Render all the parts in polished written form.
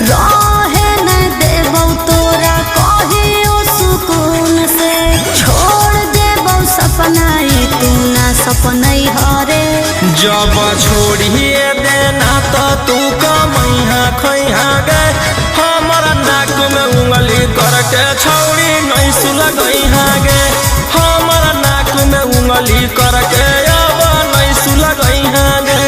रहे न देबौ तोरा कहियो सुकून से छोड़ देबौ सपना तू ना सपनई हरे। जब छोड़िए देना तो तू कमैहा खैहा गे हमारा नाक में उंगली करके छौड़ी नहीं सुलगैहा गे हमारा नाक में उंगली करके अब नहीं सुलगैहा गे।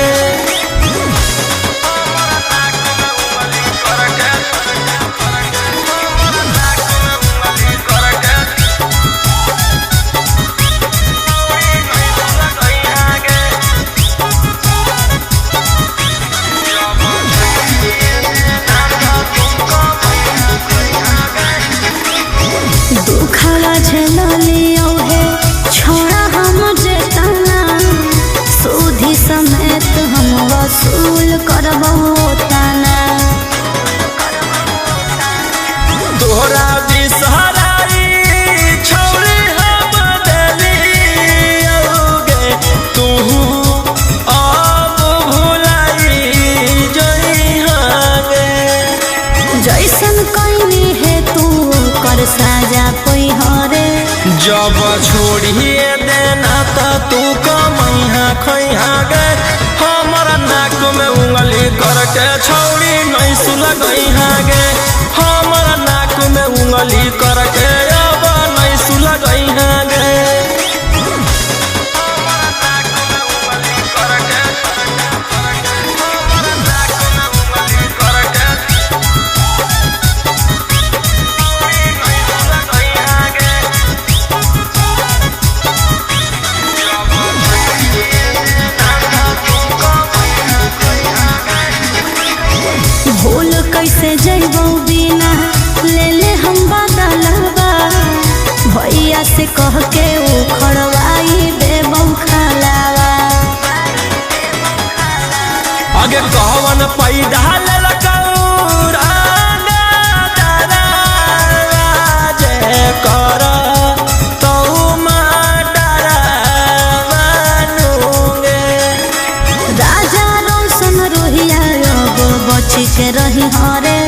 दुखला झेलियो है छोड़ा हम जेतना सूधी समेत हम वसूल करबो तना। तोरा बिसहराई छौड़ी हम देलियोगे तू अब भुलाई जइहागे। जैसन कइनी है तू कर साजा कोई हरे। जब छोड़िए देना तो तू कमैहा खैहा गे हमारा नाक में उंगली करके छौड़ी नहीं सुलगैहा गे हमारा नाक में उंगली करके अब नहीं सुलगैहा गे। भूल कैसे जइबौ बिना ले ले हम बदलबा भैया से कह के उखड़वाई देबौ खलावा। आगे कहवन पैदा कर तो राजा रोशन रोहिया बची के रही हरे।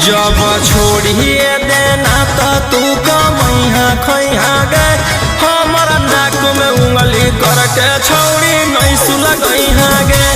जब छोड़िए देना तो तू कमैहा खैहा गे हमारा नाक में उंगली करके छौड़ी नहीं सुलगैहा गे।